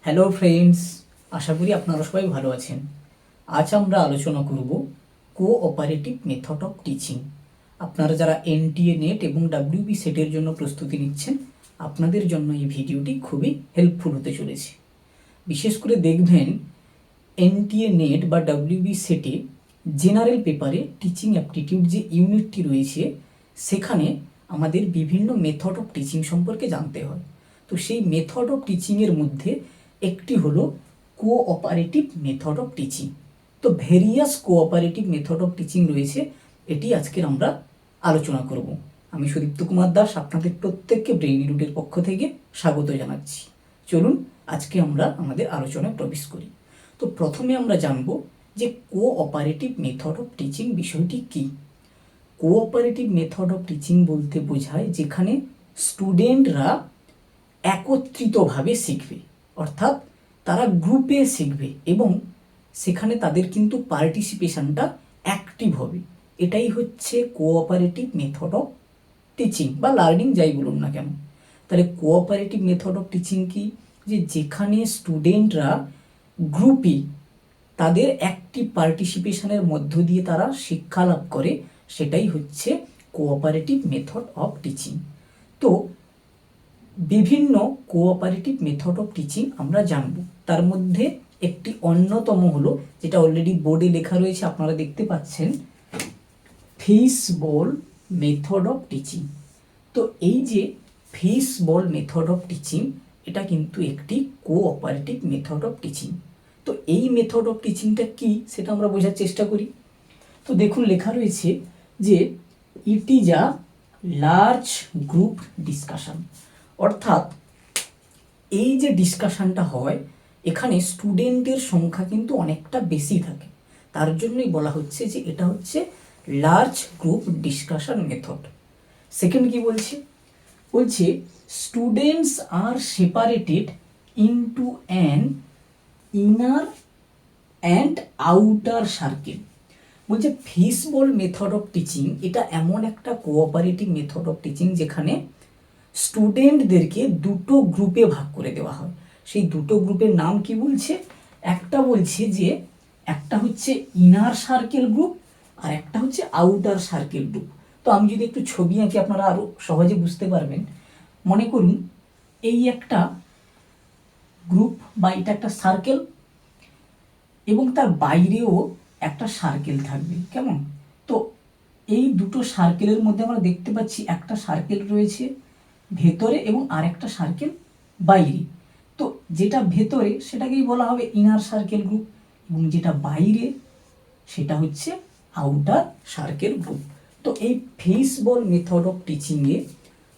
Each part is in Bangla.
হ্যালো ফ্রেন্ডস, আশা করি আপনারা সবাই ভালো আছেন। আজ আমরা আলোচনা করব কোঅপারেটিভ মেথড অফ টিচিং। আপনারা যারা এনটিএ নেট এবং ডাব্লিউবি সেটের জন্য প্রস্তুতি নিচ্ছেন, আপনাদের জন্য এই ভিডিওটি খুবই হেল্পফুল হতে চলেছে। বিশেষ করে দেখবেন এনটিএ নেট বা ডাব্লিউবি সেটে জেনারেল পেপারে টিচিং অ্যাপটিটিউড যে ইউনিটটি রয়েছে, সেখানে আমাদের বিভিন্ন মেথড অফ টিচিং সম্পর্কে জানতে হয়। তো সেই মেথড অফ টিচিংয়ের মধ্যে একটি হলো কোঅপারেটিভ মেথড অফ টিচিং। তো various cooperative method of teaching রয়েছে, এটি আজকের আমরা আলোচনা করব। আমি সুদীপ্ত কুমার দাস আপনাদের প্রত্যেককে ব্রেইনি রুটের পক্ষ থেকে স্বাগত জানাচ্ছি। চলুন আজকে আমরা আমাদের আলোচনায় প্রবেশ করি। তো প্রথমে আমরা জানব যে কোঅপারেটিভ মেথড অফ টিচিং বিষয়টি কী। কোঅপারেটিভ মেথড অফ টিচিং বলতে বোঝায় যেখানে স্টুডেন্টরা একত্রিতভাবে শিখবে, অর্থাৎ তারা গ্রুপে শিখবে এবং সেখানে তাদের কিন্তু পার্টিসিপেশনটা অ্যাক্টিভ হবে। এটাই হচ্ছে কোঅপারেটিভ মেথড অফ টিচিং বা লার্নিং, যাই বলুন না কেন। তাহলে কোঅপারেটিভ মেথড অফ টিচিং কি? যেখানে স্টুডেন্টরা গ্রুপে তাদের অ্যাক্টিভ পার্টিসিপেশনের মধ্য দিয়ে তারা শিক্ষা লাভ করে, সেটাই হচ্ছে কোঅপারেটিভ মেথড অফ টিচিং। তো বিভিন্ন কোঅপারেটিভ মেথড অফ টিচিং আমরা জানব। তার মধ্যে একটি অন্যতম হলো, যেটা অলরেডি বোর্ডে লেখা রয়েছে, আপনারা দেখতে পাচ্ছেন, ফিশবোল মেথড অফ টিচিং। তো এই যে ফিশবোল মেথড অফ টিচিং, এটা কিন্তু একটি কোঅপারেটিভ মেথড অফ টিচিং। তো এই মেথড অফ টিচিংটা কি সেটা আমরা বোঝার চেষ্টা করি। তো দেখুন লেখা রয়েছে যে it is a large group discussion, অর্থাৎ এই যে ডিসকাশনটা হয় এখানে স্টুডেন্টের সংখ্যা কিন্তু অনেকটা বেশি থাকে, তার জন্যই বলা হচ্ছে যে এটা হচ্ছে large group discussion method. Second কি বলছে? বলছে students are separated into an inner and outer circle. বলছে ফিশবোল মেথড অফ টিচিং এটা এমন একটা কোঅপারেটিভ মেথড অফ টিচিং যেখানে স্টুডেন্টদেরকে দুটো গ্রুপে ভাগ করে দেওয়া হয়। সেই দুটো গ্রুপের নাম কি বলছে? একটা বলছে যে একটা হচ্ছে ইনার সার্কেল গ্রুপ আর একটা হচ্ছে আউটার সার্কেল গ্রুপ। তো আমি যদি একটু ছবি আঁকি আপনারা আরও সহজে বুঝতে পারবেন। মনে করুন এই একটা গ্রুপ বা এটা একটা সার্কেল এবং তার বাইরেও একটা সার্কেল থাকবে, কেমন? তো এই দুটো সার্কেলের মধ্যে আমরা দেখতে পাচ্ছি একটা সার্কেল রয়েছে ভেতরে এবং আরেকটা সার্কেল বাইরে। তো যেটা ভেতরে সেটাকেই বলা হবে ইনার সার্কেল গ্রুপ এবং যেটা বাইরে সেটা হচ্ছে আউটার সার্কেল গ্রুপ। তো এই ফিশবোল মেথড অফ টিচিংয়ে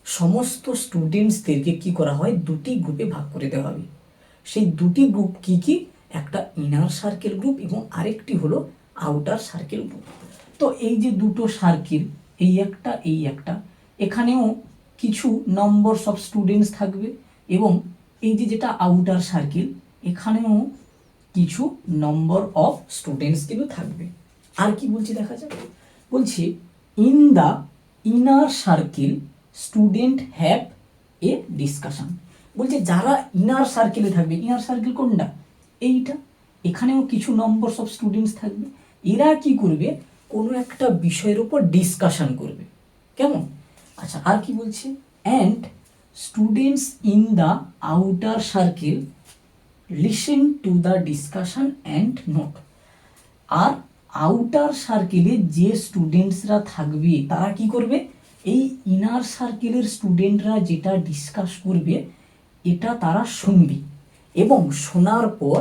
সমস্ত স্টুডেন্টসদেরকে কি করা হয়, দুটি গ্রুপে ভাগ করে দেওয়া হবে। সেই দুটি গ্রুপ কি কি? একটা ইনার সার্কেল গ্রুপ এবং আরেকটি হলো আউটার সার্কেল গ্রুপ। তো এই যে দুটো সার্কেল, এই একটা, এখানেও কিছু নম্বরস অফ স্টুডেন্টস থাকবে এবং এই যে যেটা আউটার সার্কেল, এখানেও কিছু নম্বর অফ স্টুডেন্টস কিন্তু থাকবে। আর কি বলছি দেখা যাক। বলছে in the inner circle student have a discussion. বলছে যারা ইনার সার্কেলে থাকবে, ইনার সার্কেল কোনটা? এইটা। এখানেও কিছু নম্বরস অফ স্টুডেন্টস থাকবে। এরা কি করবে? কোনো একটা বিষয়ের উপর ডিসকাশন করবে, কেমন? আচ্ছা, আর কি বলছে? And students in the outer circle listen to the discussion and note. আর আউটার সার্কেলে যে স্টুডেন্টসরা থাকবে তারা কি করবে? এই ইনার সার্কেলের স্টুডেন্টরা যেটা ডিসকাস করবে এটা তারা শুনবে এবং শোনার পর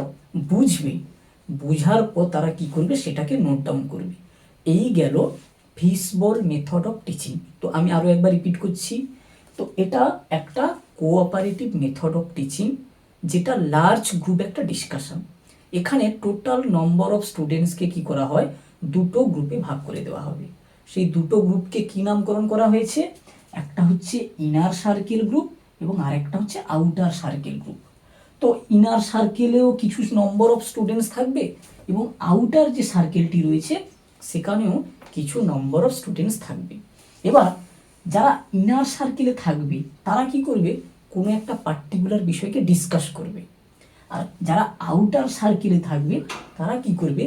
বুঝবে, বোঝার পর তারা কি করবে সেটাকে নোট ডাউন করবে। এই গেল ফিশবোল মেথড অফ টিচিং। তো আমি আরও একবার রিপিট করছি। তো এটা একটা কোঅপারেটিভ মেথড অফ টিচিং যেটা লার্জ গ্রুপ একটা ডিসকাশন। এখানে টোটাল নম্বর অফ স্টুডেন্টসকে কি করা হয়? দুটো গ্রুপে ভাগ করে দেওয়া হবে। সেই দুটো গ্রুপকে কি নামকরণ করা হয়েছে? একটা হচ্ছে ইনার সার্কেল গ্রুপ এবং আরেকটা হচ্ছে আউটার সার্কেল গ্রুপ। তো ইনার সার্কেলেও কিছু নম্বর অফ স্টুডেন্টস থাকবে এবং আউটার যে সার্কেলটি রয়েছে সেখানেও কিছু নম্বর অফ স্টুডেন্টস থাকবে। এবার যারা ইনার সার্কেলে থাকবে তারা কি করবে? কোনো একটা পার্টিকুলার বিষয়কে ডিসকাস করবে। আর যারা আউটার সার্কেলে থাকবে তারা কি করবে,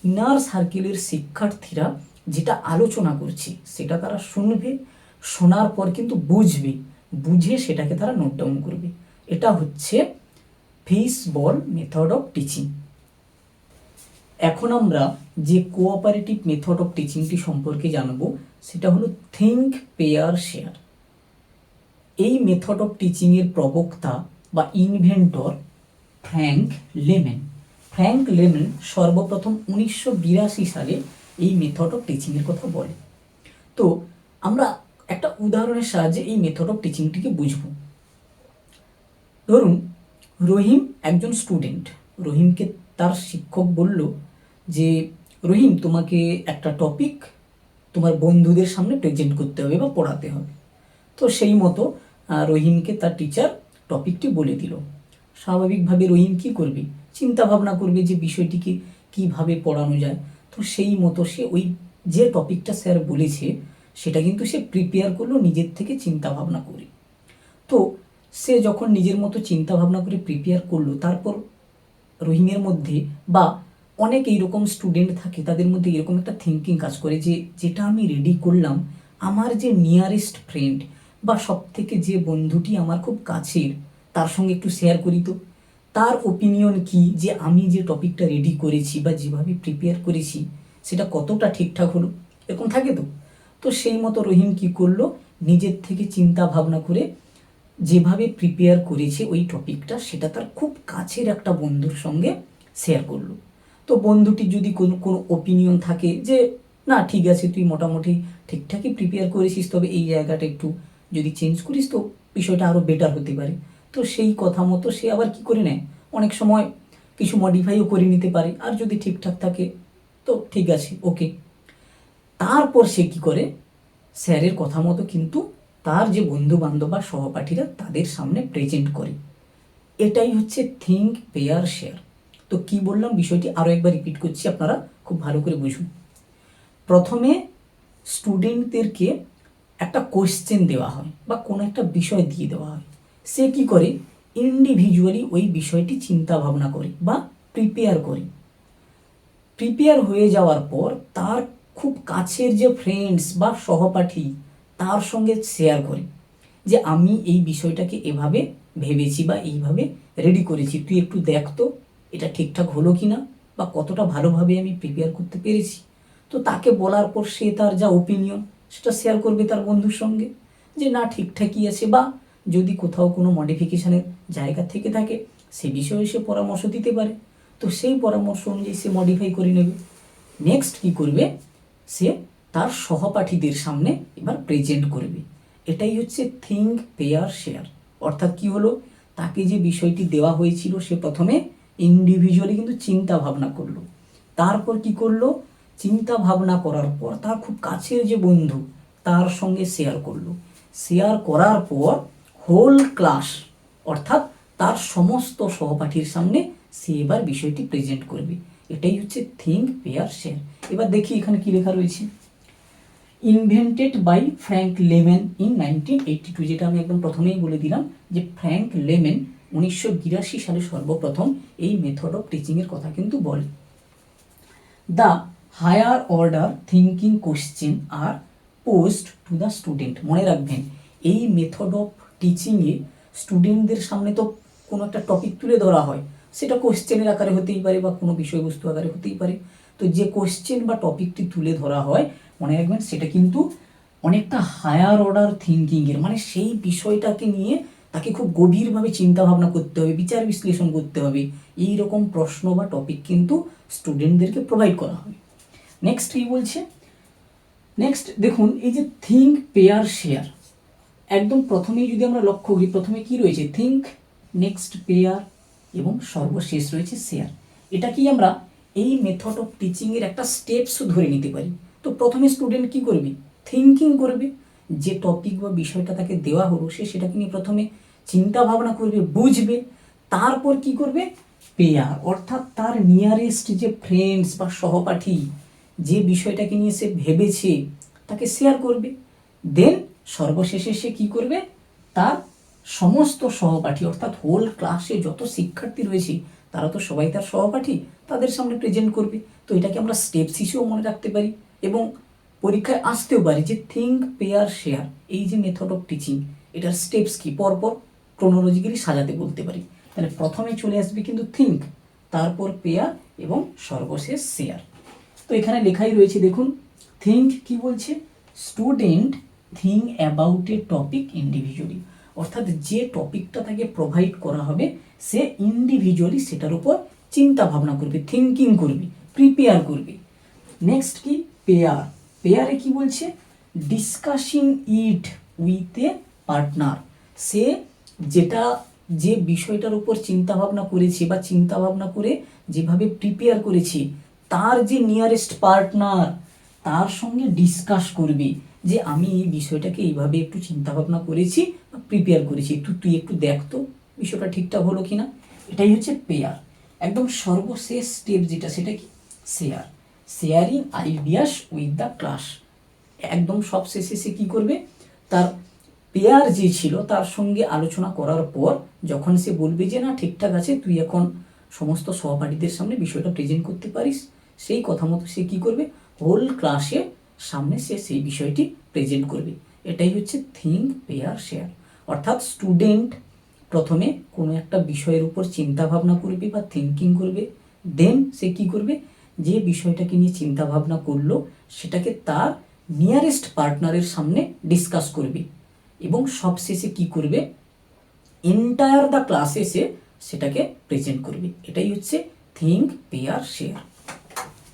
ইনার সার্কেলের শিক্ষার্থীরা যেটা আলোচনা করছে সেটা তারা শুনবে, শোনার পর কিন্তু বুঝবে, বুঝে সেটাকে তারা নোট ডাউন করবে। এটা হচ্ছে fish ball method of teaching. এখন আমরা যে কোঅপারেটিভ মেথড অফ টিচিংটি সম্পর্কে জানবো সেটা হলো থিঙ্ক পেয়ার শেয়ার। এই মেথড অফ টিচিংয়ের প্রবক্তা বা ইনভেন্টর ফ্র্যাঙ্ক লেমেন। ফ্র্যাঙ্ক লেমেন সর্বপ্রথম 1982 সালে এই মেথড অফ টিচিংয়ের কথা বলে। তো আমরা একটা উদাহরণের সাহায্যে এই মেথড অফ টিচিংটিকে বুঝব। ধরুন রহিম একজন স্টুডেন্ট, রহিমকে তার শিক্ষক বলল যে রহিম তোমাকে একটা টপিক তোমার বন্ধুদের সামনে প্রেজেন্ট করতে হবে বা পড়াতে হবে। তো সেই মতো রহিমকে তার টিচার টপিকটি বলে দিল। স্বাভাবিকভাবে রহিম কি করবে, চিন্তা ভাবনা করবে যে বিষয়টিকে কিভাবে পড়ানো যায়। তো সেই মতো সে ওই যে টপিকটা স্যার বলেছে সেটা কিন্তু সে প্রিপেয়ার করলো নিজের থেকে চিন্তা ভাবনা করে। তো সে যখন নিজের মতো চিন্তা ভাবনা করে প্রিপেয়ার করলো, তারপর রহিমের মধ্যে বা অনেক এইরকম স্টুডেন্ট থাকে তাদের মধ্যে এরকম একটা থিঙ্কিং কাজ করে যে যেটা আমি রেডি করলাম আমার যে নিয়ারেস্ট ফ্রেন্ড বা সব থেকে যে বন্ধুটি আমার খুব কাছের তার সঙ্গে একটু শেয়ার করি, তো তার ওপিনিয়ন কি যে আমি যে টপিকটা রেডি করেছি বা যেভাবে প্রিপেয়ার করেছি সেটা কতটা ঠিকঠাক হলো, এরকম থাকে। তো তো সেই মতো রহিম কি করলো, নিজের থেকে চিন্তা ভাবনা করে যেভাবে প্রিপেয়ার করেছে ওই টপিকটা সেটা তার খুব কাছের একটা বন্ধুর সঙ্গে শেয়ার করলো। তো বন্ধুটি যদি কোনো ওপিনিয়ন থাকে যে না ঠিক আছে তুই মোটামুটি ঠিকঠাকই প্রিপেয়ার করেছিস, তবে এই জায়গাটা একটু যদি চেঞ্জ করিস তো বিষয়টা আরও বেটার হতে পারে, তো সেই কথা মতো সে আবার কি করে নেয়, অনেক সময় কিছু মডিফাইও করে নিতে পারে। আর যদি ঠিকঠাক থাকে তো ঠিক আছে, ওকে। তারপর সে কি করে, স্যারের কথা মতো কিন্তু তার যে বন্ধু বান্ধব বা সহপাঠীরা তাদের সামনে প্রেজেন্ট করে। এটাই হচ্ছে থিঙ্ক পেয়ার শেয়ার। তো কি বললাম বিষয়টি আরও একবার রিপিট করছি, আপনারা খুব ভালো করে বুঝুন। প্রথমে স্টুডেন্টদেরকে একটা কোয়েশ্চেন দেওয়া হয় বা কোনো একটা বিষয় দিয়ে দেওয়া হয়, সে কি করে ইন্ডিভিজুয়ালি ওই বিষয়টি চিন্তা ভাবনা করে বা প্রিপেয়ার করে। প্রিপেয়ার হয়ে যাওয়ার পর তার খুব কাছের যে ফ্রেন্ডস বা সহপাঠী তার সঙ্গে শেয়ার করে যে আমি এই বিষয়টাকে এভাবে ভেবেছি বা এইভাবে রেডি করেছি, তুই একটু দেখ তো এটা ঠিকঠাক হলো কি না বা কতটা ভালোভাবে আমি প্রিপেয়ার করতে পেরেছি। তো তাকে বলার পর সে তার যা ওপিনিয়ন সেটা শেয়ার করবে তার বন্ধুর সঙ্গে যে না ঠিকঠাকই আছে, বা যদি কোথাও কোনো মডিফিকেশানের জায়গা থেকে থাকে সে বিষয়ে সে পরামর্শ দিতে পারে। তো সেই পরামর্শ অনুযায়ী সে মডিফাই করে নেবে। নেক্সট কি করবে, সে তার সহপাঠীদের সামনে এবার প্রেজেন্ট করবে। এটাই হচ্ছে থিঙ্ক পেয়ার শেয়ার। অর্থাৎ কি হলো, তাকে যে বিষয়টি দেওয়া হয়েছিল সে প্রথমে ইন্ডিভিজুয়ালি কিন্তু চিন্তা ভাবনা করলো, তারপর কি করলো, চিন্তা ভাবনা করার পর তার খুব কাছের যে বন্ধু তার সঙ্গে শেয়ার করলো, শেয়ার করার পর হোল ক্লাস অর্থাৎ তার সমস্ত সহপাঠীর সামনে সে এবার বিষয়টি প্রেজেন্ট করবে। এটাই হচ্ছে থিঙ্ক পেয়ার শেয়ার। এবার দেখি এখানে কি লেখা রয়েছে, ইনভেন্টেড বাই ফ্র্যাঙ্ক লেমেন ইন 1982, যেটা আমি একদম প্রথমেই বলে দিলাম যে ফ্র্যাঙ্ক লেমেন 1982 সালে সর্বপ্রথম এই মেথড অফ টিচিংয়ের কথা কিন্তু বলে। The higher order thinking question are post to the student. মনে রাখবেন এই মেথড অফ টিচিংয়ে স্টুডেন্টদের সামনে তো কোনো একটা টপিক তুলে ধরা হয়, সেটা কোশ্চেনের আকারে হতেই পারে বা কোনো বিষয়বস্তু আকারে হতেই পারে। তো যে কোশ্চেন বা টপিকটি তুলে ধরা হয় মনে রাখবেন সেটা কিন্তু অনেকটা হায়ার অর্ডার থিঙ্কিংয়ের, মানে সেই বিষয়টাকে নিয়ে তাকে খুব গভীরভাবে চিন্তা ভাবনা করতে হবে, বিচার বিশ্লেষণ করতে হবে, এই রকম প্রশ্ন বা টপিক কিন্তু স্টুডেন্টদেরকে প্রোভাইড করা হবে। নেক্সট কি বলছে, নেক্সট দেখুন এই যে থিঙ্ক পেয়ার শেয়ার, একদম প্রথমেই যদি আমরা লক্ষ্য করি প্রথমে কি রয়েছে থিঙ্ক, নেক্সট পেয়ার এবং সর্বশেষ রয়েছে শেয়ার। এটা কি আমরা এই মেথড অফ টিচিংয়ের একটা স্টেপস ধরে নিতে পারি। তো প্রথমে স্টুডেন্ট কি করবে, থিঙ্কিং করবে, যে টপিক বা বিষয়টা তাকে দেওয়া হলো সে সেটাকে নিয়ে প্রথমে চিন্তা ভাবনা করবে, বুঝবে, তারপর কি করবে, পেয়ার অর্থাৎ তার নিয়ারেস্ট যে ফ্রেন্ডস বা সহপাঠী যে বিষয়টাকে নিয়ে সে ভেবেছে তাকে শেয়ার করবে। দেন সর্বশেষে সে কি করবে, তার সমস্ত সহপাঠী অর্থাৎ হোল ক্লাসে যত শিক্ষার্থী রয়েছে তারা তো সবাই তার সহপাঠী, তাদের সামনে প্রেজেন্ট করবে। তো এটাকে আমরা স্টেপস হিসেবেও মনে রাখতে পারি এবং পরীক্ষায় আসতেও পারে যে থিঙ্ক, পেয়ার, শেয়ার, এই যে মেথড অফ টিচিং, এটার স্টেপস কি পরপর ক্রোনোলজিক্যালি সাজাতে বলতে পারি। তাহলে প্রথমে চলে আসবে কিন্তু থিঙ্ক, তারপর পেয়ার এবং সর্বশেষ শেয়ার। তো এখানে লেখাই রয়েছে দেখুন, থিঙ্ক কি বলছে, student think about a topic individually, অর্থাৎ যে টপিকটা তাকে প্রোভাইড করা হবে সে ইন্ডিভিজুয়ালি সেটার উপর চিন্তা ভাবনা করবে, থিঙ্কিং করবে, প্রিপেয়ার করবে। নেক্সট কি পেয়ার, পেয়ারে কি বলছে, discussing it with a partner, সে যেটা যে বিষয়টার উপর চিন্তা ভাবনা করেছে বা চিন্তা ভাবনা করে যেভাবে প্রিপেয়ার করেছে তার যে নিয়ারেস্ট পার্টনার তার সঙ্গে ডিসকাস করবে যে আমি এই বিষয়টাকে এইভাবে একটু চিন্তা ভাবনা করেছি বা প্রিপেয়ার করেছি, তুই একটু দেখ তো বিষয়টা ঠিকঠাক হলো কিনা। এটাই হচ্ছে পেয়ার। একদম সর্বশেষ স্টেপ যেটা সেটা কি share, sharing ideas with the class. একদম সব শেষে সে কী করবে, তার পেয়ার যে ছিল তার সঙ্গে আলোচনা করার পর যখন সে বলবে যে না ঠিকঠাক আছে, তুই এখন সমস্ত সহপাঠীদের সামনে বিষয়টা প্রেজেন্ট করতে পারিস, সেই কথা মতো সে কী করবে, হোল ক্লাসের সামনে সে সেই বিষয়টি প্রেজেন্ট করবে। এটাই হচ্ছে থিঙ্ক, পেয়ার, শেয়ার। অর্থাৎ স্টুডেন্ট প্রথমে কোনো একটা বিষয়ের উপর চিন্তা ভাবনা করবে বা থিঙ্কিং করবে, দেন সে কী করবে, যে বিষয়টাকে নিয়ে চিন্তা ভাবনা করলো সেটাকে তার নিয়ারেস্ট পার্টনারের সামনে ডিসকাস করবে এবং সবশেষে কী করবে, এন্টায়ার দ্য ক্লাসে সে সেটাকে প্রেজেন্ট করবে। এটাই হচ্ছে থিঙ্ক, পেয়ার, শেয়ার।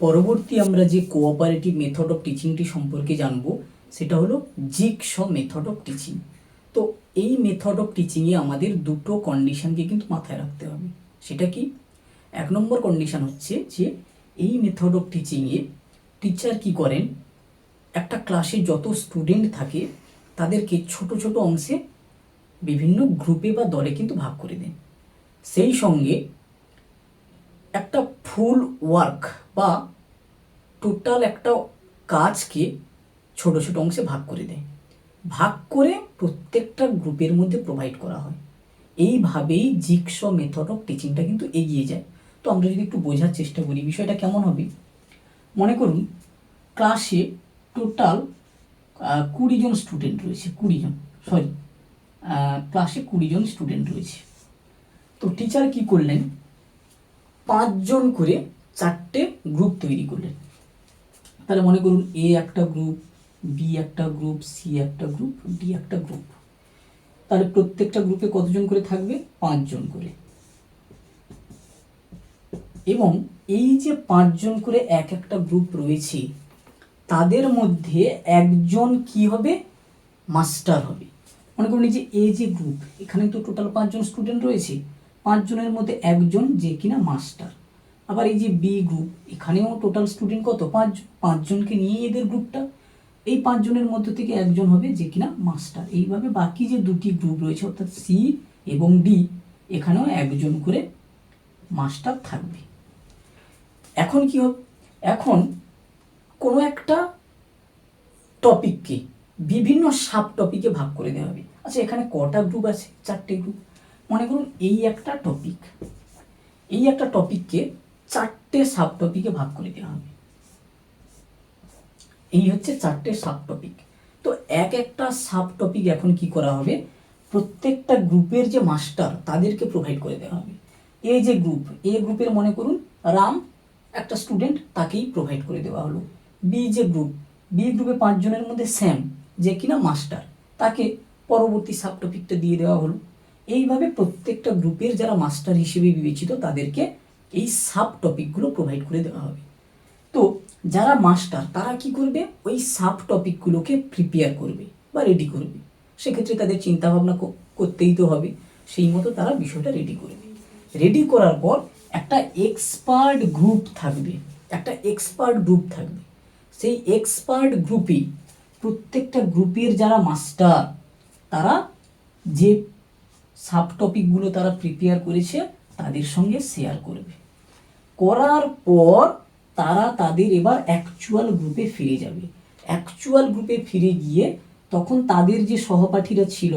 পরবর্তী আমরা যে কোঅপারেটিভ মেথড অফ টিচিংটি সম্পর্কে জানবো সেটা হলো জিগস মেথড অফ টিচিং। তো এই মেথড অফ টিচিংয়ে আমাদের দুটো কন্ডিশনকে কিন্তু মাথায় রাখতে হবে। সেটা কি, এক নম্বর কন্ডিশন হচ্ছে যে এই মেথড অফ টিচিংয়ে টিচার কি করেন, একটা ক্লাসে যত স্টুডেন্ট থাকে তাদেরকে ছোট ছোট অংশে বিভিন্ন গ্রুপে বা দলে কিন্তু ভাগ করে দেন। সেই সঙ্গে একটা ফুল ওয়ার্ক বা টোটাল একটা কাজকে ছোট ছোট অংশে ভাগ করে দেয়, ভাগ করে প্রত্যেকটা গ্রুপের মধ্যে প্রোভাইড করা হয়। এইভাবেই জিগস মেথড অফ টিচিংটা কিন্তু এগিয়ে যায়। তো আমরা যদি একটু বোঝার চেষ্টা করি বিষয়টা কেমন হবে, মনে করুন ক্লাসে টোটাল 20 জন স্টুডেন্ট রয়েছে, ক্লাসে 20 জন স্টুডেন্ট রয়েছে। তো টিচার কি করলেন, 5 জন করে 4টে গ্রুপ তৈরি করলেন। তাহলে মনে করুন এ একটা গ্রুপ, বি একটা গ্রুপ, সি একটা গ্রুপ, ডি একটা গ্রুপ। তাহলে প্রত্যেকটা গ্রুপে কতজন করে থাকবে, 5 জন করে। এবং এই যে 5 জন করে এক একটা গ্রুপ রয়েছে তাদের মধ্যে একজন কি হবে, মাস্টার হবে। মনে করুন এই যে এ যে গ্রুপ, এখানে তো টোটাল 5 জন স্টুডেন্ট রয়েছে, 5 জনের মধ্যে একজন যে কিনা মাস্টার। আবার এই যে বি গ্রুপ, এখানেও টোটাল স্টুডেন্ট কত, 5 জনকে নিয়ে এদের গ্রুপটা, এই 5 জনের মধ্যে থেকে একজন হবে যে কিনা মাস্টার। এইভাবে বাকি যে দুটি গ্রুপ রয়েছে অর্থাৎ সি এবং ডি, এখানেও একজন করে মাস্টার থাকবে। এখন কি হবে, এখন কোনো একটা টপিককে বিভিন্ন সাব টপিকে ভাগ করে দেওয়া হবে। আচ্ছা এখানে কটা গ্রুপ আছে, 4টে গ্রুপ। মনে করুন এই একটা টপিক, এই একটা টপিককে 4টে সাব টপিকে ভাগ করে দেওয়া হবে। এই হচ্ছে 4টে সাব টপিক। তো এক একটা সাব টপিক এখন কি করা হবে, প্রত্যেকটা গ্রুপের যে মাস্টার তাদেরকে প্রোভাইড করে দেওয়া হবে। এই যে গ্রুপ, এ গ্রুপের মনে করুন রাম একটা স্টুডেন্ট, তাকেই প্রোভাইড করে দেওয়া হলো। বি যে গ্রুপ, বি গ্রুপে 5 জনের মধ্যে স্যাম যে কিনা মাস্টার, তাকে পরবর্তী সাব টপিকটা দিয়ে দেওয়া হলো। এইভাবে প্রত্যেকটা গ্রুপের যারা মাস্টার হিসেবে বিবেচিত তাদেরকে এই সাব টপিকগুলো প্রোভাইড করে দেওয়া হবে। তো যারা মাস্টার তারা কি করবে, ওই সাব টপিকগুলোকে প্রিপেয়ার করবে বা রেডি করবে। সেক্ষেত্রে তাদের চিন্তা ভাবনা করতেই তো হবে, সেই মতো তারা বিষয়টা রেডি করবে। রেডি করার পর একটা এক্সপার্ট গ্রুপ থাকবে, একটা এক্সপার্ট গ্রুপ থাকবে। সেই এক্সপার্ট গ্রুপে প্রত্যেকটা গ্রুপের যারা মাস্টার তারা যে সাব টপিকগুলো তারা প্রিপেয়ার করেছে তাদের সঙ্গে শেয়ার করবে। করার পর তারা তাদের এবার অ্যাকচুয়াল গ্রুপে ফিরে যাবে। অ্যাকচুয়াল গ্রুপে ফিরে গিয়ে তখন তাদের যে সহপাঠীরা ছিল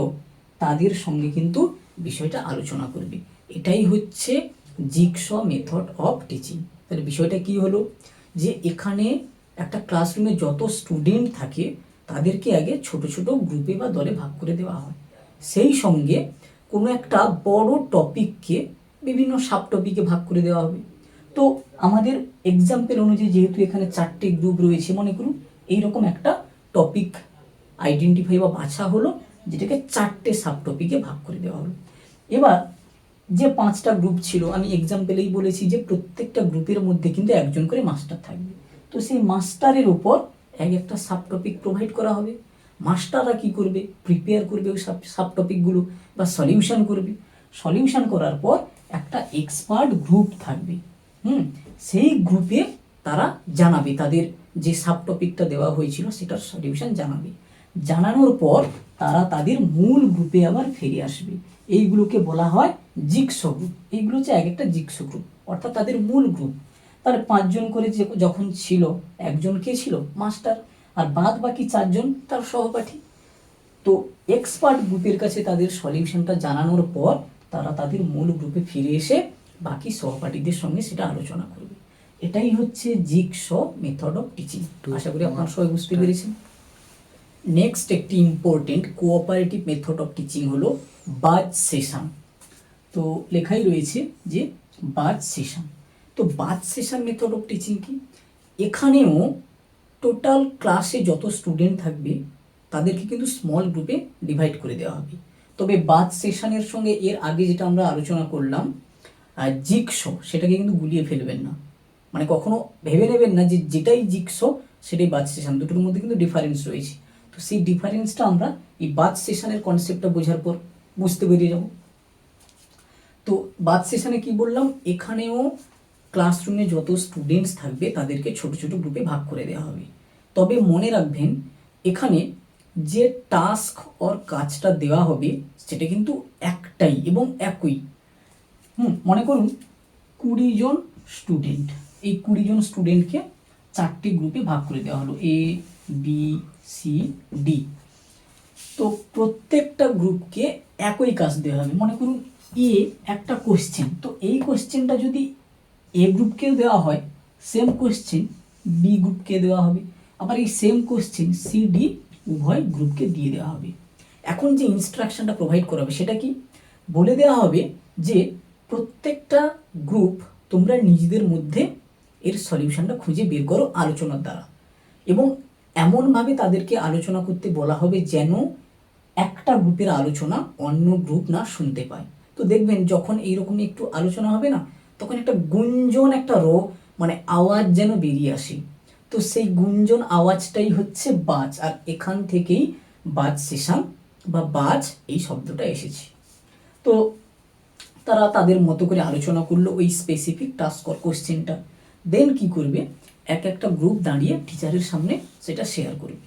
তাদের সঙ্গে কিন্তু বিষয়টা আলোচনা করবে। এটাই হচ্ছে জিগস মেথড অফ টিচিং। তাহলে বিষয়টা কি হলো, যে এখানে একটা ক্লাসরুমে যত স্টুডেন্ট থাকে তাদেরকে আগে ছোট ছোট গ্রুপে বা দলে ভাগ করে দেওয়া হয়, সেই সঙ্গে কোনো একটা বড় টপিককে বিভিন্ন সাব টপিকে ভাগ করে দেওয়া হবে। তো আমাদের এক্সাম্পল অনুযায়ী যেহেতু এখানে 4টে গ্রুপ রয়েছে, মনে করুন এইরকম একটা টপিক আইডেন্টিফাই বা বাছা হলো, যেটাকে 4টে সাব টপিকে ভাগ করে দেওয়া হলো। এবার যে 5টা গ্রুপ ছিল, আমি এক্সাম্পলেই বলেছি যে প্রত্যেকটা গ্রুপের মধ্যে কিন্তু একজন করে মাস্টার থাকবে। তো সেই মাস্টারের উপর একটা সাব টপিক প্রোভাইড করা হবে। মাস্টাররা কি করবে, প্রিপেয়ার করবে ওই সাব টপিকগুলো বা সলিউশন করবে। সলিউশন করার পর একটা এক্সপার্ট গ্রুপ থাকবে, সেই গ্রুপে তারা জানাবে তাদের যে সাব টপিকটা দেওয়া হয়েছিল সেটার সলিউশন জানাবে। জানানোর পর তারা তাদের মূল গ্রুপে আবার ফিরে আসবে। এইগুলোকে বলা হয় জিগস গ্রুপ। এইগুলো হচ্ছে এক একটা জিগস গ্রুপ, অর্থাৎ তাদের মূল গ্রুপ। তাহলে 5জন করে যে যখন ছিল, একজন কে ছিল, মাস্টার, আর বাদ বাকি 4জন তার সহপাঠী। তো এক্সপার্ট গ্রুপের কাছে তাদের সলিউশনটা জানানোর পর তারা তাদের মূল গ্রুপে ফিরে এসে বাকি সহপাঠীদের সঙ্গে সেটা আলোচনা করবে। এটাই হচ্ছে জিগস মেথড অফ টিচিং। আশা করি আপনারা সবাই বুঝতে পেরেছেন। নেক্সট একটি important cooperative method of teaching হলো বাচ সেশন। তো লেখাই রয়েছে যে বাচ সেশন। তো বাচ সেশন মেথড অফ টিচিং কি, এখানেও টোটাল ক্লাসে যত স্টুডেন্ট থাকবে তাদেরকে কিন্তু স্মল গ্রুপে ডিভাইড করে দেওয়া হবে। তবে বাচ সেশনের সঙ্গে এর আগে যেটা আমরা আলোচনা করলাম জিগস, সেটাকে কিন্তু গুলিয়ে ফেলবেন না। মানে কখনো ভেবে নেবেন না যে যেটাই জিগস সেটাই বাচ সেশন, দুটোর মধ্যে কিন্তু ডিফারেন্স রয়েছে। তো সেই ডিফারেন্সটা আমরা এই বাচ সেশনের কনসেপ্টটা বোঝার পর বুঝতে পেরে যাব। তো বাচ সেশনে কি বললাম, এখানেও ক্লাসরুমে যত স্টুডেন্টস থাকবে তাদেরকে ছোট ছোট গ্রুপে ভাগ করে দেওয়া হবে। তবে মনে রাখবেন, এখানে যে টাস্ক অর কাজটা দেওয়া হবে সেটা কিন্তু একটাই এবং একই। মনে করুন 20 জন স্টুডেন্ট, এই 20 জন স্টুডেন্টকে 4টি গ্রুপে ভাগ করে দেওয়া হলো, A B C D। তো প্রত্যেকটা গ্রুপকে একই কাজ দেওয়া হবে। মনে করুন একটা কোশ্চেন, তো এই কোশ্চেনটা যদি এ গ্রুপকেও দেওয়া হয়, সেম কোশ্চেন বি গ্রুপকে দেওয়া হবে, আবার এই সেম কোশ্চেন সি ডি উভয় গ্রুপকে দিয়ে দেওয়া হবে। এখন যে ইনস্ট্রাকশনটা প্রোভাইড করা হবে সেটা কি, বলে দেওয়া হবে যে প্রত্যেকটা গ্রুপ তোমরা নিজেদের মধ্যে এর সলিউশনটা খুঁজে বের করো আলোচনার দ্বারা, এবং এমনভাবে তাদেরকে আলোচনা করতে বলা হবে যেন একটা গ্রুপের আলোচনা অন্য গ্রুপ না শুনতে পায়। তো দেখবেন যখন এইরকমই একটু আলোচনা হবে না, তখন একটা গুঞ্জন, একটা মানে আওয়াজ যেন বেরিয়ে আসে। তো সেই গুঞ্জন আওয়াজটাই হচ্ছে বাজ, আর এখান থেকেই বাজ সেশন বা বাজ এই শব্দটা এসেছে। তো তারা তাদের মতো করে আলোচনা করলো ওই স্পেসিফিক টাস্ক অর কোশ্চেনটা। দেন কি করবে, একটা গ্রুপ দাঁড়িয়ে টিচারের সামনে সেটা শেয়ার করবে।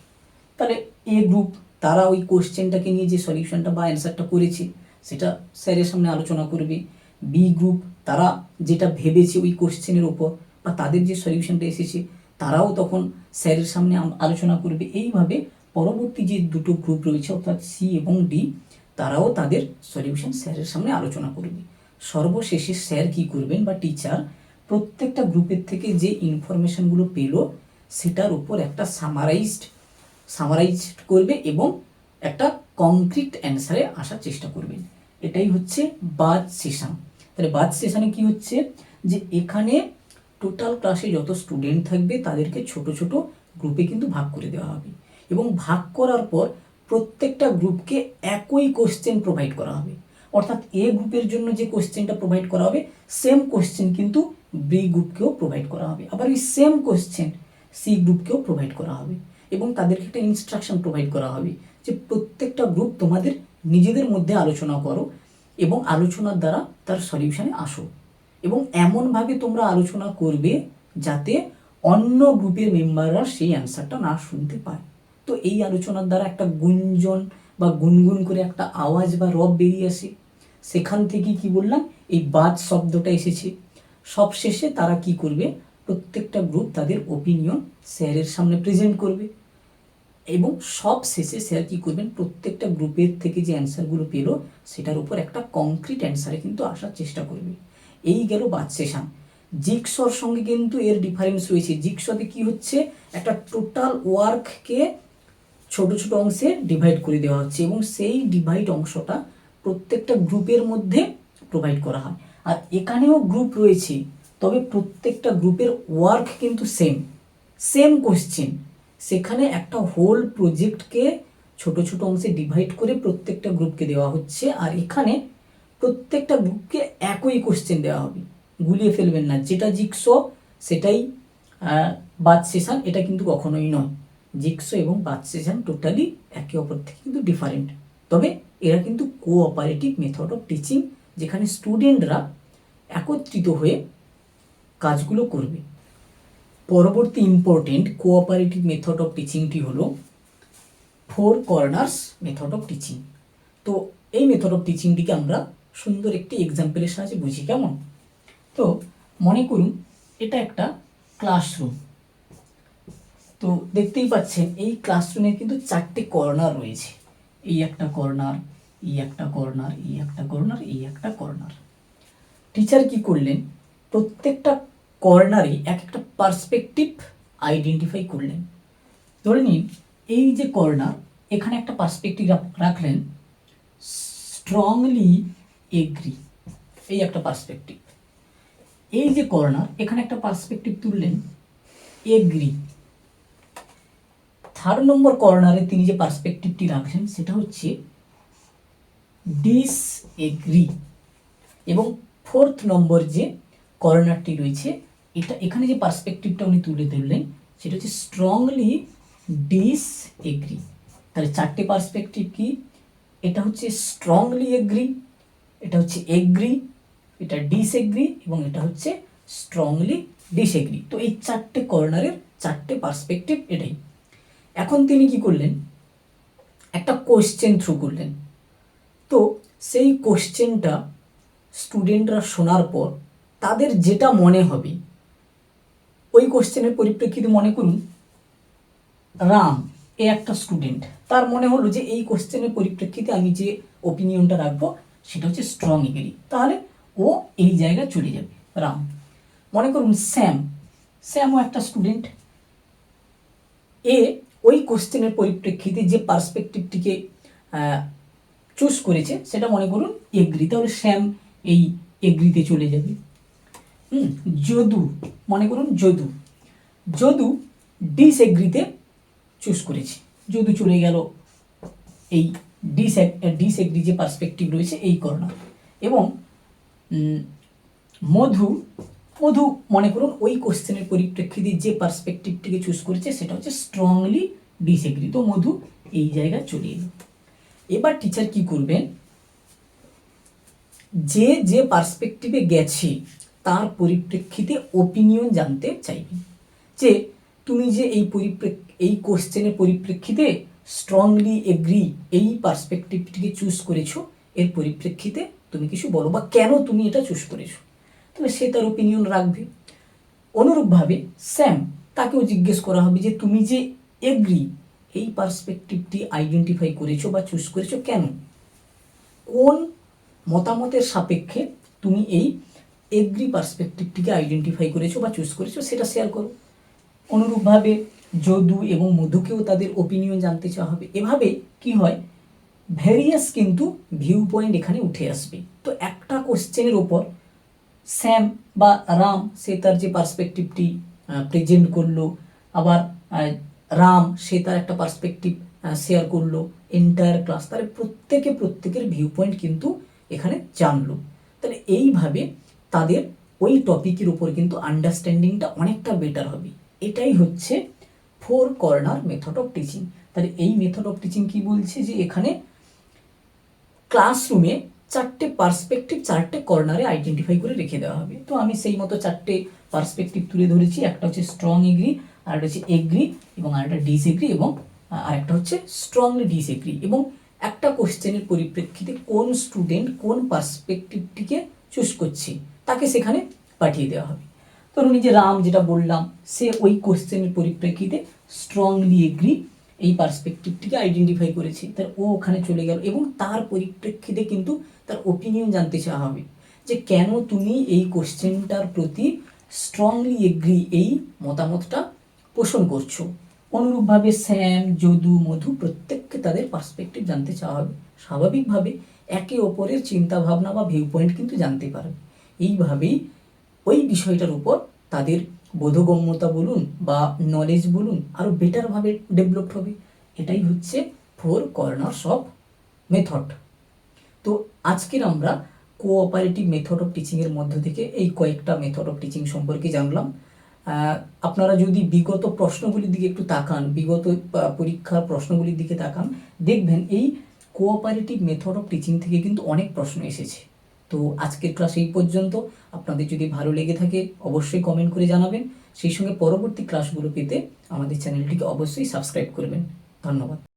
তাহলে এ গ্রুপ তারা ওই কোশ্চেনটাকে নিয়ে যে সলিউশনটা বা অ্যান্সারটা করেছে সেটা স্যারের সামনে আলোচনা করবে। বি গ্রুপ তারা যেটা ভেবেছে ওই কোশ্চেনের ওপর বা তাদের যে সলিউশনটা এসেছে তারাও তখন স্যারের সামনে আলোচনা করবে। এইভাবে পরবর্তী যে দুটো গ্রুপ রয়েছে অর্থাৎ সি এবং ডি, তারাও তাদের সলিউশন স্যারের সামনে আলোচনা করবে। সর্বশেষে স্যার কি করবেন বা টিচার প্রত্যেকটা গ্রুপের থেকে যে ইনফরমেশনগুলো পেল সেটার উপর একটা সামারাইজ করবে এবং একটা কংক্রিট অ্যান্সারে আসার চেষ্টা করবেন। এটাই হচ্ছে বাজ সেশন। তাহলে বাজ সেশনে কি হচ্ছে, যে এখানে টোটাল ক্লাসে যত স্টুডেন্ট থাকবে তাদেরকে ছোট ছোট গ্রুপে কিন্তু ভাগ করে দেওয়া হবে, এবং ভাগ করার পর প্রত্যেকটা গ্রুপকে একই কোশ্চেন প্রোভাইড করা হবে। অর্থাৎ এ গ্রুপের জন্য যে কোশ্চেনটা প্রোভাইড করা হবে সেম কোশ্চেন কিন্তু বি গ্রুপকেও প্রোভাইড করা হবে, আবার এই সেম কোশ্চেন সি গ্রুপকেও প্রোভাইড করা হবে, এবং তাদেরকে একটা ইনস্ট্রাকশন প্রোভাইড করা হবে যে প্রত্যেকটা গ্রুপ তোমাদের নিজেদের মধ্যে আলোচনা করো এবং আলোচনার দ্বারা তার সলিউশনে আসো, এবং এমনভাবে তোমরা আলোচনা করবে যাতে অন্য গ্রুপের মেম্বাররা সেই অ্যান্সারটা না শুনতে পায়। তো এই আলোচনার দ্বারা একটা গুঞ্জন বা গুনগুন করে একটা আওয়াজ বা রব বেরিয়ে আসে, সেখান থেকে কি বললাম এই বাজ শব্দটা এসেছে। সবশেষে তারা কি করবে, প্রত্যেকটা গ্রুপ তাদের ওপিনিয়ন স্যারের সামনে প্রেজেন্ট করবে, এবং সব শেষে স্যার কি করবেন, প্রত্যেকটা গ্রুপের থেকে যে অ্যান্সারগুলো পেলো সেটার উপর একটা কংক্রিট অ্যান্সারে কিন্তু আসার চেষ্টা করবে। এই গেল বাচসেশন। জিগসর সঙ্গে কিন্তু এর ডিফারেন্স রয়েছে। জিগসতে কি হচ্ছে, একটা টোটাল ওয়ার্ককে ছোট ছোট অংশে ডিভাইড করে দেওয়া হচ্ছে এবং সেই ডিভাইড অংশটা প্রত্যেকটা গ্রুপের মধ্যে প্রোভাইড করা হয়। আর এখানেও গ্রুপ রয়েছে, তবে প্রত্যেকটা গ্রুপের ওয়ার্ক কিন্তু সেম কোশ্চেন। সেখানে একটা হোল প্রজেক্টকে ছোট ছোট অংশে ডিভাইড করে প্রত্যেকটা গ্রুপকে দেওয়া হচ্ছে, আর এখানে প্রত্যেকটা গ্রুপকে একই কোশ্চেন দেওয়া হবে। গুলিয়ে ফেলবেন না, যেটা জিগসো সেটাই বাচসেশন, এটা কিন্তু কখনোই নয়। জিগসো এবং বাচসেশন টোটালি একে অপর থেকে কিন্তু ডিফারেন্ট, তবে এরা কিন্তু কোঅপারেটিভ মেথড অফ টিচিং, যেখানে স্টুডেন্টরা একত্রিত হয়ে কাজগুলো করবে। পরবর্তী ইম্পর্টেন্ট কোঅপারেটিভ মেথড অফ টিচিংটি হলো four corners method of teaching. তো এই মেথড অফ টিচিংটিকে আমরা সুন্দর একটি এক্সাম্পলের সাহায্যে বুঝি। কেমন? তো মনে করুন এটা একটা ক্লাসরুম। তো দেখতেই পাচ্ছেন এই ক্লাসরুমে কিন্তু চারটে কর্নার রয়েছে। এই একটা কর্নার, এই একটা কর্নার, এই একটা কর্নার, এই একটা কর্নার। টিচার কি করলেন, প্রত্যেকটা কর্নারে এক একটা পার্সপেক্টিভ আইডেন্টিফাই করলেন। ধরে নিন এই যে কর্নার, এখানে একটা পার্সপেক্টিভ রাখলেন, স্ট্রংলি এগ্রি, এই একটা পার্সপেক্টিভ। এই যে কর্নার, এখানে একটা পার্সপেক্টিভ তুললেন, এগ্রি। থার্ড নম্বর কর্নারে তিনি যে পার্সপেক্টিভটি রাখলেন সেটা হচ্ছে ডিসএগ্রি। এবং ফোর্থ নম্বর যে কর্নারটি রয়েছে, এখানে যে পার্সপেক্টিভটা উনি তুলে ধরলেন সেটা হচ্ছে স্ট্রংলি ডিসএগ্রি। তাহলে চারটে পার্সপেক্টিভ কি? এটা হচ্ছে স্ট্রংলি এগ্রি, এটা হচ্ছে এগ্রি, এটা ডিসএগ্রি এবং এটা হচ্ছে স্ট্রংলি ডিসএগ্রি। তো এই চারটে কর্নারের চারটে পার্সপেক্টিভ এটাই। এখন তিনি কি করলেন, একটা কোশ্চেন থ্রু করলেন। তো সেই কোশ্চেনটা স্টুডেন্টরা শোনার পর তাদের যেটা মনে হবে, ওই কোশ্চেনের পরিপ্রেক্ষিতে মনে করুন রাম এ একটা স্টুডেন্ট, তার মনে হলো যে এই কোশ্চেনের পরিপ্রেক্ষিতে আমি যে ওপিনিয়নটা রাখবো সেটা হচ্ছে স্ট্রং এগ্রি, তাহলে ও এই জায়গায় চলে যাবে রাম। মনে করুন স্যামও একটা স্টুডেন্ট, এ ওই কোশ্চেনের পরিপ্রেক্ষিতে যে পার্সপেক্টিভটিকে চুজ করেছে সেটা মনে করুন এগ্রি, তাহলে স্যাম এই এগ্রিতে চলে যাবে। যদু, মনে করুন যদু ডিসএগ্রিতে চুজ করেছে, যদু চলে গেল এই ডিসএগ্রি যে পার্সপেক্টিভ রয়েছে এই কর্নার। এবং মধু মনে করুন ওই কোশ্চেনের পরিপ্রেক্ষিতে যে পার্সপেক্টিভটিকে চুজ করেছে সেটা হচ্ছে স্ট্রংলি ডিসএগ্রি, তো মধু এই জায়গায় চলে এলো। এবার টিচার কি করবেন, যে পার্সপেক্টিভে গেছে তার পরিপ্রেক্ষিতে ওপিনিয়ন জানতে চাইবেন, যে তুমি যে এই কোশ্চেনের পরিপ্রেক্ষিতে স্ট্রংলি এগ্রি এই পার্সপেক্টিভটিকে চুজ করেছো, এর পরিপ্রেক্ষিতে তুমি কিছু বলো বা কেন তুমি এটা চুজ করেছো, তাহলে সে তার ওপিনিয়ন রাখবে। অনুরূপভাবে স্যাম, তাকেও জিজ্ঞেস করা হবে যে তুমি যে এগ্রি এই পার্সপেক্টিভটি আইডেন্টিফাই করেছো বা চুজ করেছো কেন, কোন মতামতের সাপেক্ষে তুমি এই এগ্রি পার্সপেক্টিভটিকে আইডেন্টিফাই করেছো বা চুজ করেছো সেটা শেয়ার করো। অনুরূপভাবে যদু এবং মধুকেও তাদের ওপিনিয়ন জানতে চাওয়া হবে। এভাবে কি হয়, ভেরিয়াস কিন্তু ভিউ পয়েন্ট এখানে উঠে আসবে। তো একটা কোশ্চেনের ওপর স্যাম বা রাম সে তার যে পার্সপেক্টিভটি প্রেজেন্ট করলো, আবার রাম সে তার একটা পার্সপেক্টিভ শেয়ার করলো, এন্টায়ার ক্লাস, তাহলে প্রত্যেকের ভিউ পয়েন্ট কিন্তু এখানে জানলো। তাহলে এইভাবে তাদের ওই টপিকের উপর কিন্তু আন্ডারস্ট্যান্ডিংটা অনেকটা বেটার হবে। এটাই হচ্ছে four corner method of teaching. তাহলে এই মেথড অফ টিচিং কি বলছে, যে এখানে ক্লাসরুমে চারটে পার্সপেক্টিভ চারটে কর্নারে আইডেন্টিফাই করে রেখে দেওয়া হবে। তো আমি সেই মতো চারটে পার্সপেক্টিভ তুলে ধরেছি, একটা হচ্ছে স্ট্রং এগ্রি, আরেকটা হচ্ছে এগ্রি, এবং আরেকটা ডিসএগ্রি, এবং আরেকটা হচ্ছে স্ট্রংলি ডিসএগ্রি। এবং একটা কোশ্চেনের পরিপ্রেক্ষিতে কোন স্টুডেন্ট কোন পার্সপেক্টিভটিকে চুজ করছে তাকে সেখানে পাঠিয়ে দেওয়া হবে। ধরুন এই যে রাম, যেটা বললাম, সে ওই কোশ্চেনের পরিপ্রেক্ষিতে স্ট্রংলি এগ্রি এই পার্সপেক্টিভটিকে আইডেন্টিফাই করেছে, তার ও ওখানে চলে গেল এবং তার পরিপ্রেক্ষিতে কিন্তু তার ওপিনিয়ন জানতে চাওয়া হবে, যে কেন তুমি এই কোশ্চেনটার প্রতি স্ট্রংলি এগ্রি, এই মতামতটা পোষণ করছো। অনুরূপভাবে শ্যাম, যদু, মধু প্রত্যেককে তাদের পার্সপেক্টিভ জানতে চাওয়া হবে। স্বাভাবিকভাবে একে অপরের চিন্তাভাবনা বা ভিউ পয়েন্ট কিন্তু জানতে পারবে। এইভাবেই ওই বিষয়টার উপর তাদের বোধগম্যতা বলুন বা নলেজ বলুন আরও বেটারভাবে ডেভেলপড হবে। এটাই হচ্ছে 4 কর্নার্স অফ মেথড। তো আজকের আমরা কোঅপারেটিভ মেথড অফ টিচিংয়ের মধ্য থেকে এই কয়েকটা মেথড অফ টিচিং সম্পর্কে জানলাম। আপনারা যদি বিগত প্রশ্নগুলির দিকে একটু তাকান, বিগত পরীক্ষার প্রশ্নগুলির দিকে তাকান, দেখবেন এই কোঅপারেটিভ মেথড অফ টিচিং থেকে কিন্তু অনেক প্রশ্ন এসেছে। তো আজকের ক্লাস এই পর্যন্ত। আপনাদের যদি ভালো লেগে থাকে অবশ্যই কমেন্ট করে জানাবেন। সেই সঙ্গে পরবর্তী ক্লাসগুলো পেতে আমাদের চ্যানেলটিকে অবশ্যই সাবস্ক্রাইব করবেন। ধন্যবাদ।